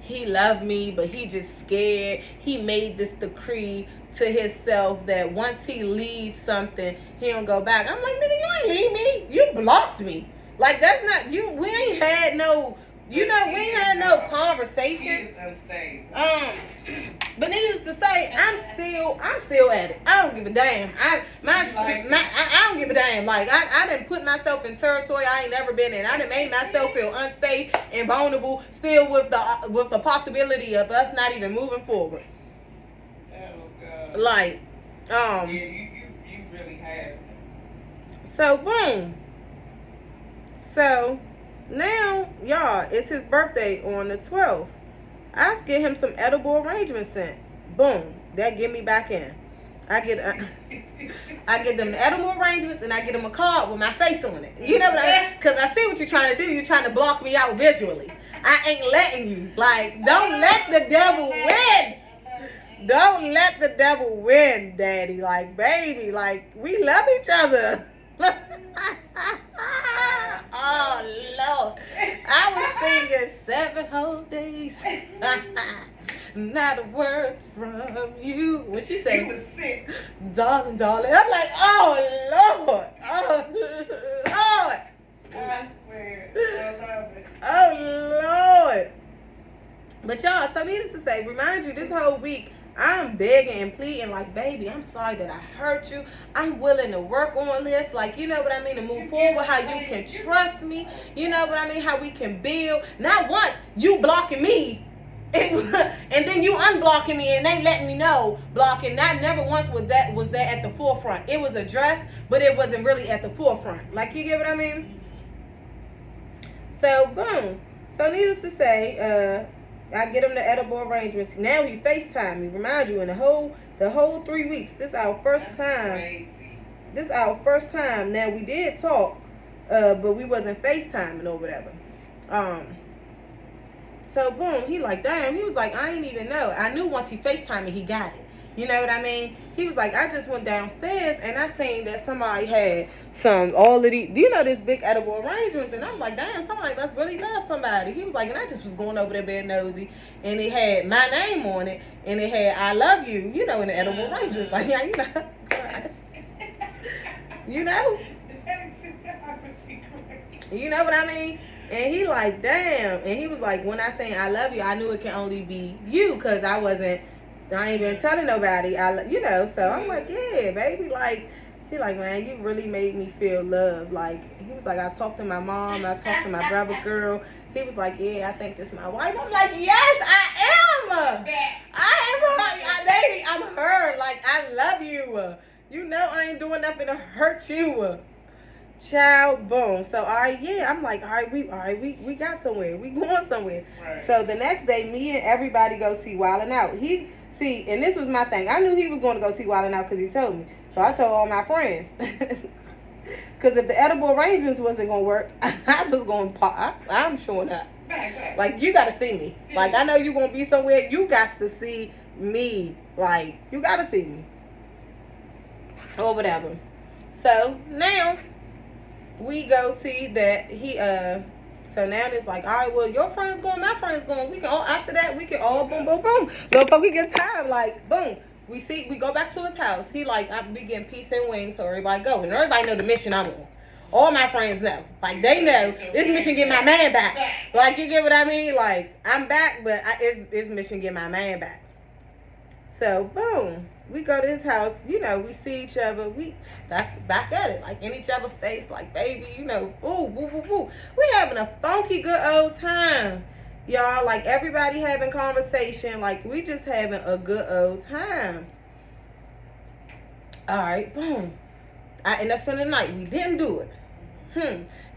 he loved me, but he just scared. He made this decree to himself that once he leaves something, he don't go back. I'm like, nigga, you ain't leave me. You blocked me. Like, that's not, we ain't had no, you know, we ain't had no conversation. But needless to say, I'm still at it. I don't give a damn. I don't give a damn. Like, I done put myself in territory I ain't never been in. I done made myself feel unsafe and vulnerable, still with the possibility of us not even moving forward. Oh God. Like, yeah, you really have. So boom. So now, y'all, it's his birthday on the 12th. I get him some edible arrangement scent. Boom. That get me back in. I get them edible arrangements and I get him a card with my face on it. You know what I mean? Because I see what you're trying to do. You're trying to block me out visually. I ain't letting you. Like, don't let the devil win. Don't let the devil win, daddy. Like, baby, like, we love each other. Oh, Lord. I was singing 7 whole days. Not a word from you. When she said, he was sick. Darling, darling. I'm like, oh, Lord. Oh, Lord. I swear. I love it. Oh, Lord. But y'all, so needless to say, remind you, this whole week, I'm begging and pleading, like, baby, I'm sorry that I hurt you. I'm willing to work on this, like, you know what I mean, to move forward, how you can trust me, you know what I mean, how we can build. Not once you blocking me, and then you unblocking me and they letting me know, blocking. Not never once was that at the forefront. It was addressed, but it wasn't really at the forefront. Like, you get what I mean? So, boom. So, needless to say, I get him the edible arrangements. Now he FaceTime me. Remind you, in the whole 3 weeks, this our first time. Crazy. This our first time. Now we did talk, but we wasn't FaceTiming or whatever. So boom, he like, damn. He was like, I ain't even know. I knew once he FaceTimed me, he got it. You know what I mean? He was like, I just went downstairs and I seen that somebody had all of these, you know, this big edible arrangements. And I was like, damn, somebody must really love somebody. He was like, and I just was going over there being nosy. And it had my name on it. And it had, I love you, you know, in the edible arrangements. Like, yeah, you know. You know? You know what I mean? And he like, damn. And he was like, when I say I love you, I knew it can only be you, because I ain't been telling nobody. You know, so I'm like, yeah, baby. Like, he like, man, you really made me feel loved. Like, he was like, I talked to my mom, I talked to my brother girl. He was like, yeah, I think this is my wife. I'm like, yes, I am. Baby, I'm her. Like, I love you. You know I ain't doing nothing to hurt you. Child, boom. So, all right, yeah. I'm like, all right, we got somewhere. We going somewhere. Right. So the next day, me and everybody go see Wildin' Out. And this was my thing. I knew he was going to go see Wildin' Out because he told me. So I told all my friends. Because if the edible arrangements wasn't going to work, I was going to pop. I'm showing up. Right. Like, you got to see me. Like, I know you're going to be somewhere. You got to see me. Like, you got to see me. Or whatever. So, now, we go see that he, so now it's like, all right, well, your friend's going, my friend's going. We can all, after that, we can all boom, boom, boom. Little fucking get time, like, boom. We go back to his house. He like, we getting pizza and wings, so everybody go. And everybody know the mission I'm on. All my friends know. Like, they know, this mission get my man back. Like, you get what I mean? Like, I'm back, but it's mission get my man back. So, boom. We go to his house, you know, we see each other, we back at it, like in each other's face, like, baby, you know, ooh, woo, woo, woo. We having a funky good old time, y'all, like everybody having conversation, like we just having a good old time. All right, boom. And that's when the night, we didn't do it.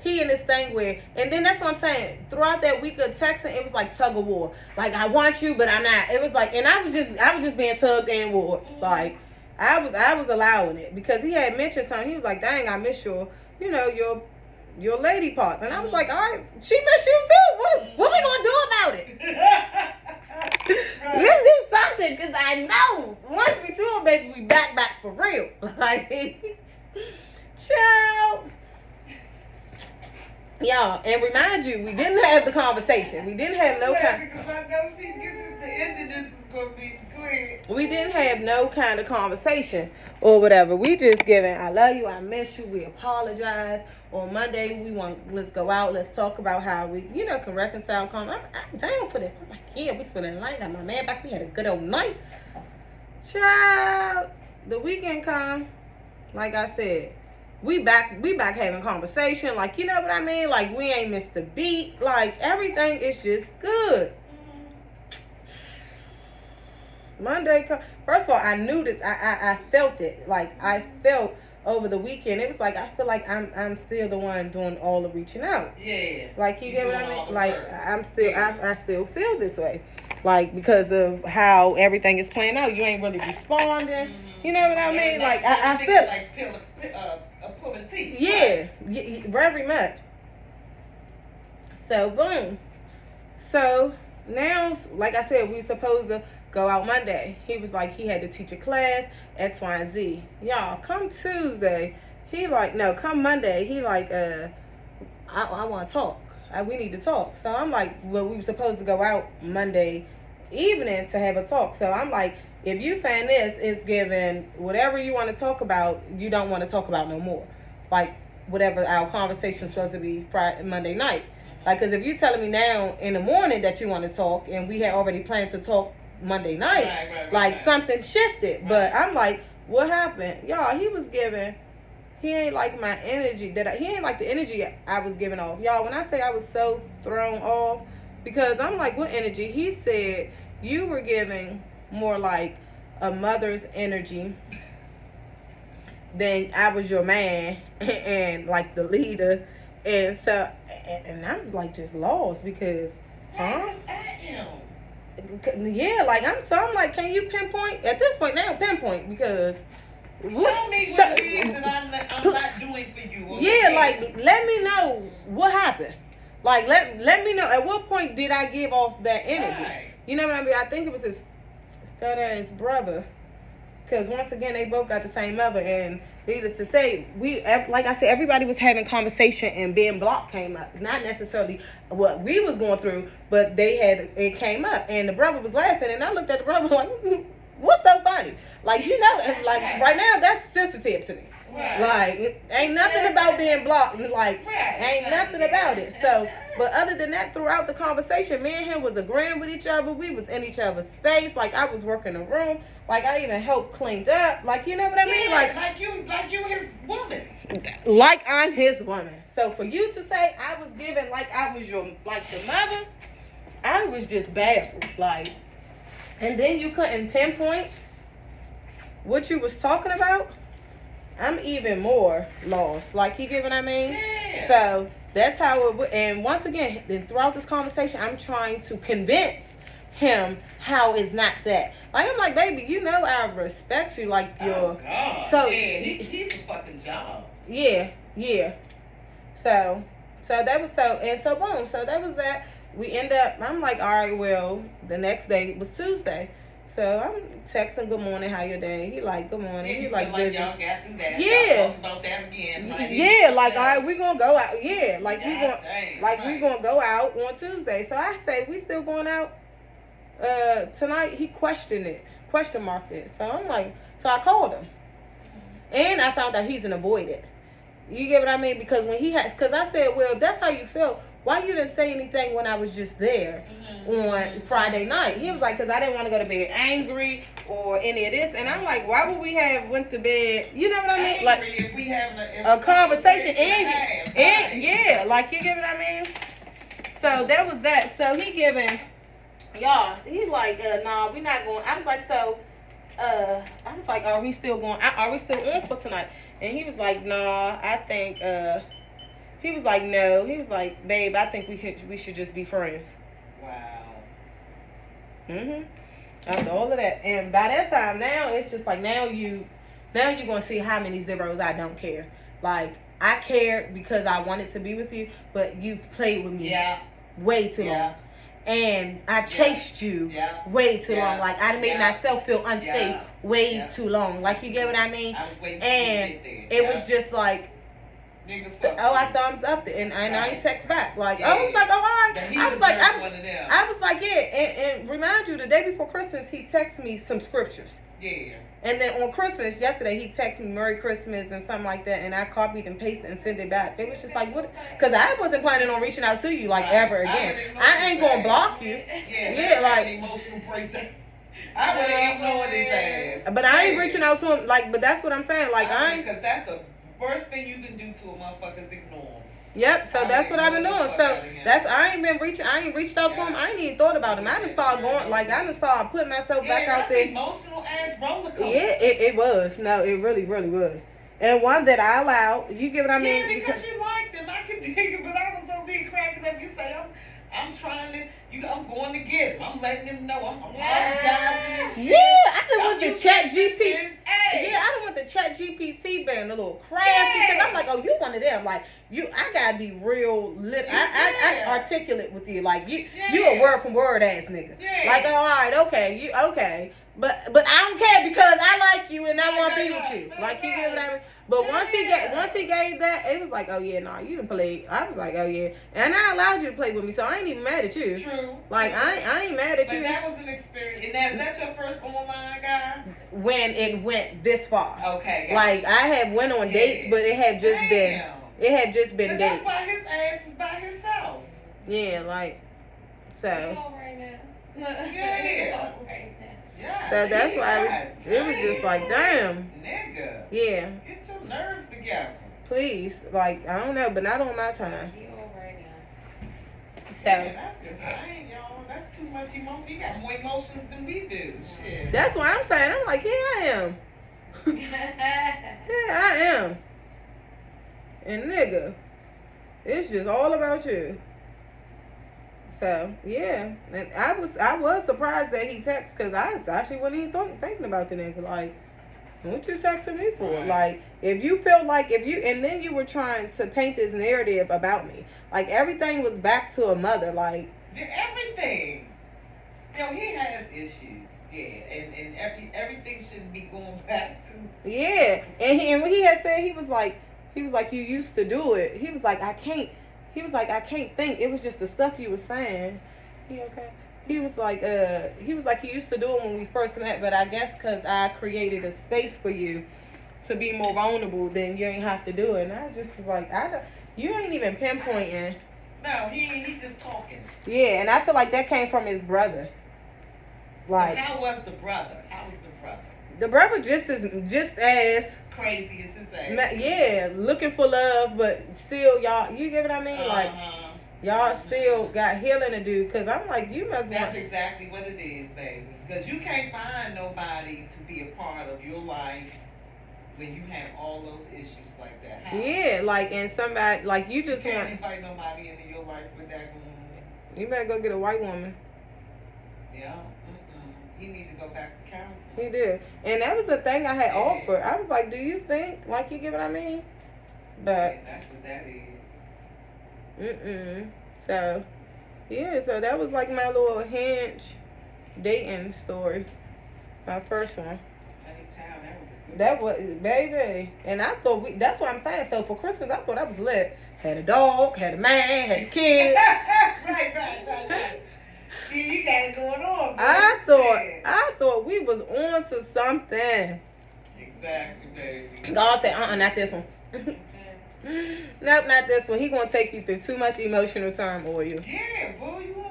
He in this thing where, and then that's what I'm saying, throughout that week of texting, it was like tug of war. Like, I want you, but I'm not. It was like, and I was just being tugged and war. Like, I was allowing it, because he had mentioned something. He was like, dang, I miss your lady parts. And I was like, all right, she miss you too. What we gonna do about it? Let's do something, because I know once we do it, baby, we back for real. Like, child. Y'all, and remind you, we didn't have the conversation. We didn't have no kind. Because I know she gets the end of this is gonna be quick. We didn't have no kind of conversation or whatever. We just giving, I love you, I miss you, we apologize. On Monday, let's go out, let's talk about how we, can reconcile. I'm down for this. I'm like, yeah, we spending the night, got my man back, we had a good old night. Child, the weekend come, like I said. We back having conversation, like, you know what I mean? Like, we ain't missed the beat. Like, everything is just good. Monday, first of all, I knew this. I felt it. Like, I felt over the weekend. It was like, I feel like I'm still the one doing all the reaching out. Yeah. Like, you get what I mean? Like, I still feel this way. Like, because of how everything is playing out. You ain't really responding. You know what I mean? Like, I feel like pulling teeth. Yeah, very much. So, boom. So, now, like I said, we supposed to go out Monday. He was like, he had to teach a class, X, Y, and Z. Y'all, come Tuesday, he like, no, come Monday, he like, I want to talk. We need to talk. So, I'm like, well, we were supposed to go out Monday evening to have a talk. So I'm like, if you saying this, it's given whatever you want to talk about, you don't want to talk about no more. Like, whatever our conversation is supposed to be Monday night. Like, because if you telling me now in the morning that you want to talk, and we had already planned to talk Monday night, like something shifted. Right. But I'm like, what happened? Y'all, he ain't like my energy. He ain't like the energy I was giving off. Y'all, when I say I was so thrown off, because I'm like, what energy? He said, you were giving more like a mother's energy than I was your man and like the leader. And so, and I'm like just lost because, huh? Yeah, like I'm like, can you pinpoint at this point now? Pinpoint because show me what it is that I'm not doing for you. Yeah, like let me know what happened. Like let me know at what point did I give off that energy? Right. You know what I mean? I think it was his fat ass brother. Because once again, they both got the same mother, and needless to say, like I said, everybody was having conversation, and being blocked came up. Not necessarily what we was going through, but it came up, and the brother was laughing, and I looked at the brother like, what's so funny? Like, you know, like right now, that's sensitive to me. Right. Like, ain't nothing about being blocked. Like, ain't nothing about it. So, but other than that, throughout the conversation, me and him was agreeing with each other. We was in each other's space. Like, I was working the room. Like, I even helped cleaned up. Like, you know what I mean? Like you his woman. Like I'm his woman. So for you to say I was giving like I was your the mother, I was just baffled. Like, and then you couldn't pinpoint what you was talking about. I'm even more lost. Like, you get what I mean? Yeah. So that's how it would. And once again, throughout this conversation, I'm trying to convince him how it's not that. Like, I'm like, baby, you know I respect you. Like, oh God. So yeah, he's a fucking job. Yeah. So that was so boom. So that was that. We end up. I'm like, all right, well, the next day was Tuesday. So I'm texting, good morning, how your day? He like, good morning. Yeah, he like, busy. Y'all got through that. Yeah. Talk about that again. Yeah, like, all right, we gonna go out. Yeah, like we gonna go out on Tuesday. So I say, we still going out tonight? He question marked it. So I'm like, so I called him, and I found out he's an avoidant. You get what I mean? Because when because I said, well, if that's how you feel, why you didn't say anything when I was just there on Friday night? He was like, because I didn't want to go to bed angry or any of this. And I'm like, why would we have went to bed? You know what I mean? Like, if we have a conversation. And yeah, like, you get what I mean? So that was that. So he giving, y'all, he's like, nah, we not going. I was like, so, I was like, are we still going? Are we still on for tonight? And he was like, nah, I think, he was like, no. He was like, babe, I think we should just be friends. Wow. After all of that. And by that time, now, it's just like, now you're going to see how many zeros I don't care. Like, I cared because I wanted to be with you, but you've played with me way too long. And I chased you way too long. Like, I made myself feel unsafe way too long. Like, you get what I mean? I was waiting and for you to get there. It was just like, I thumbs up it, and I ain't text back. Like, I was like, oh, all right. I was like, yeah. And remind you, the day before Christmas, he texted me some scriptures. Yeah. And then on Christmas, yesterday, he texted me Merry Christmas and something like that, and I copied and pasted and sent it back. It was just like, what? Because I wasn't planning on reaching out to you, like, ever again. I ain't going to block you. Yeah, like, emotional breakdown. I would have ignored his ass. But I ain't reaching out to him, like, but that's what I'm saying. Like, I ain't. Because that's the worst thing you can do to a motherfucker is ignore him. Yep, so that's what I've been doing. So I ain't reached out to him. I ain't even thought about him. I just started going, like, I just started putting myself back out there. Emotional ass roller coaster. Yeah, it was. No, it really, really was. And one that I allowed, you get what I mean? Yeah, because you liked him. I could dig it, but I was over here cracking up. You say, I'm trying to, I'm going to get him. I'm letting him know. I'm apologizing. Yeah, I done went to chat GPT. Yeah, I done went to chat GPT being a little crafty because I'm like, oh, you one of them. Like, I gotta be real I articulate with you. Like, you a word from word ass nigga. Yeah. Like, oh, all right, okay, okay. But I don't care because I like you and I want to be with you. Like, you get what I mean? But once he gave that, it was like, oh yeah, nah, you didn't play. I was like, oh yeah, and I allowed you to play with me, so I ain't even mad at you. True. Like I ain't mad at you. But that was an experience. And that's your first online guy? When it went this far. Okay. Gotcha. Like I had went on dates, but it had just been. It had just been but dates. That's why his ass is by himself. Yeah, like so. Right now. Yeah. Yeah, so that's why it was just like, damn. Nigga. Yeah. Get your nerves together. Please, like, I don't know, but not on my time. Right now. So. Yeah, that's insane, y'all. That's too much emotion. You got more emotions than we do. Shit. That's what I'm saying. I'm like, yeah, I am. Yeah, I am. And nigga, it's just all about you. So yeah, and I was surprised that he texted because I actually wasn't even thinking about the nigga. Like, what you texting me for? Right. Like, if you felt like and then you were trying to paint this narrative about me, like everything was back to a mother, like everything. You know, he has issues. Yeah, and everything shouldn't be going back to. Yeah, and when he had said he was like you used to do it. He was like I can't. He was like, I can't think. It was just the stuff you were saying. He okay? He was like you used to do it when we first met, but I guess because I created a space for you to be more vulnerable, then you ain't have to do it. And I just was like, you ain't even pinpointing. No, he just talking. Yeah, and I feel like that came from his brother. Like, so how was the brother? How was the brother? The brother just as crazy as his ass. Yeah, looking for love, but still, y'all, you get what I mean? Like, y'all still got healing to do. Cause I'm like, you must. That's exactly what it is, baby. Cause you can't find nobody to be a part of your life when you have all those issues like that. How? Yeah, like, and somebody like you just can't invite nobody into your life with that going on. You better go get a white woman. Yeah. He needs to go back to counseling. He did. And that was the thing I had offered. I was like, do you think, like, you get what I mean? But. That's what that is. So, yeah, so that was like my little hinge dating story. My first one. That was, baby. And I thought, that's what I'm saying. So for Christmas, I thought I was lit. Had a dog, had a man, had a kid. Right. You got it going on. I thought we was on to something. Exactly, baby. God said, not this one. Nope, not this one. He gonna take you through too much emotional turmoil. Yeah, boy, you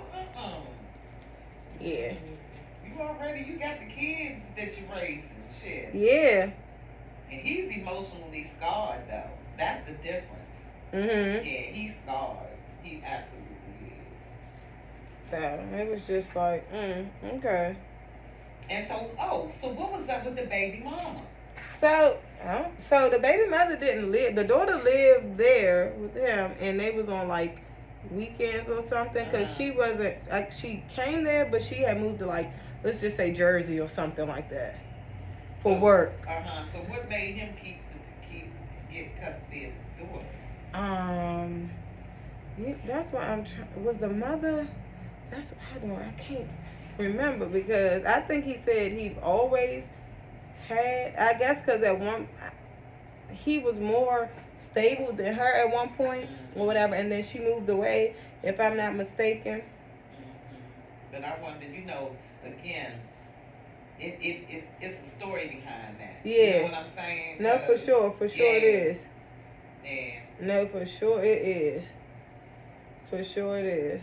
Yeah. You got the kids that you're raising, shit. Yeah. And he's emotionally scarred though. That's the difference. Yeah, he's scarred. He absolutely is. So it was just like, okay. And so what was up with the baby mama? So the baby mother didn't live. The daughter lived there with him, and they was on like weekends or something. Cause she wasn't like she came there, but she had moved to like let's just say Jersey or something like that for work. So what made him get custody of the daughter? Yeah, that's what I'm trying. Was the mother? That's I can't remember because I think he said he always had. I guess because at one he was more stable than her at one point or whatever, and then she moved away, if I'm not mistaken. But I wonder, again, it's a story behind that. Yeah. You know what I'm saying? No, for sure it is. Yeah. No, for sure it is. For sure it is.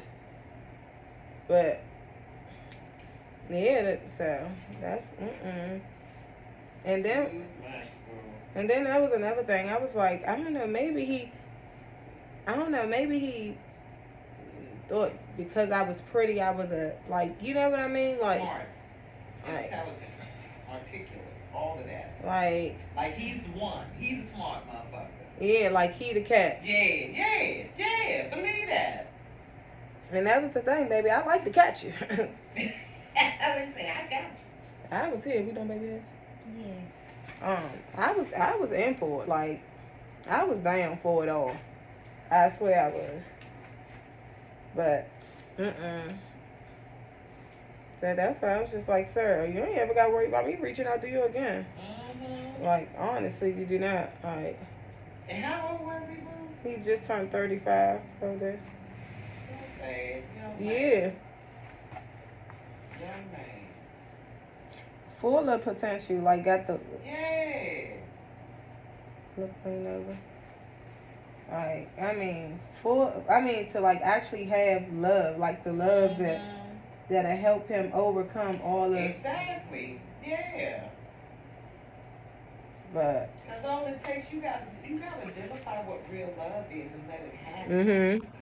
But yeah, so that's And then that was another thing. I was like, I don't know, maybe he thought because I was pretty, I was you know what I mean? Like smart, intelligent, articulate, all of that. Like he's the one. He's a smart motherfucker. Yeah, like he the cat. Yeah, believe that. And that was the thing, baby. I like to catch you. I would say, I got you. I was here. We done baby ass. Yeah. I was in for it. Like, I was down for it all. I swear I was. But, So that's why I was just like, sir, you ain't ever got to worry about me reaching out to you again. Like, honestly, you do not. Like. And how old was he, bro? He just turned 35. Oh, this. Yeah. Young man. Full of potential. Like, got the. Yeah. Look clean over. Like, I mean, to like actually have love, like the love that'll help him overcome all of. Exactly. Yeah. But. Because all it takes, you gotta identify what real love is and let it happen.